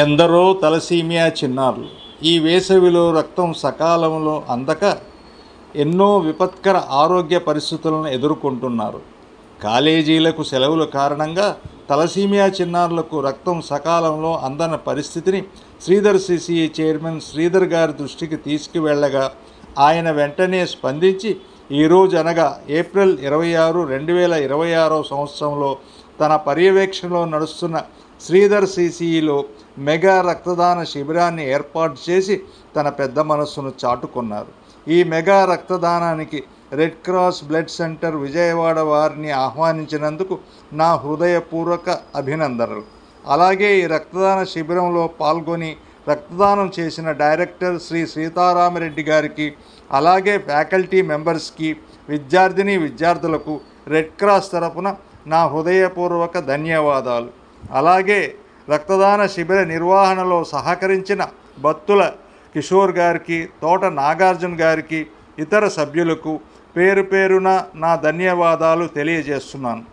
ఎందరో తలసీమియా చిన్నారులు ఈ వేసవిలో రక్తం సకాలంలో అందక ఎన్నో విపత్కర ఆరోగ్య పరిస్థితులను ఎదుర్కొంటున్నారు. కాలేజీలకు సెలవుల కారణంగా తలసీమియా చిన్నారులకు రక్తం సకాలంలో అందని పరిస్థితిని శ్రీధర్ సిసిఈ చైర్మన్ శ్రీధర్ గారి దృష్టికి తీసుకువెళ్ళగా ఆయన వెంటనే స్పందించి ఈరోజు అనగా ఏప్రిల్ 26, 2026 సంవత్సరంలో తన పర్యవేక్షణలో నడుస్తున్న శ్రీధర్ సిసిఈలో మెగా రక్తదాన శిబిరాన్ని ఏర్పాటు చేసి తన పెద్ద మనస్సును చాటుకున్నారు. ఈ మెగా రక్తదానానికి red cross blood centre Vijayawada వారిని ఆహ్వానించినందుకు నా హృదయపూర్వక అభినందనలు. అలాగే ఈ రక్తదాన శిబిరంలో పాల్గొని రక్తదానం చేసిన డైరెక్టర్ శ్రీ సీతారామరెడ్డి గారికి, అలాగే ఫ్యాకల్టీ మెంబర్స్కి, విద్యార్థులకు రెడ్ క్రాస్ తరపున నా హృదయపూర్వక ధన్యవాదాలు. అలాగే రక్తదాన శిబిర నిర్వహణలో సహకరించిన బత్తుల కిషోర్ గారికి, తోట నాగార్జున గారికి, ఇతర సభ్యులకు పేరు పేరున నా ధన్యవాదాలు తెలియజేస్తున్నాను.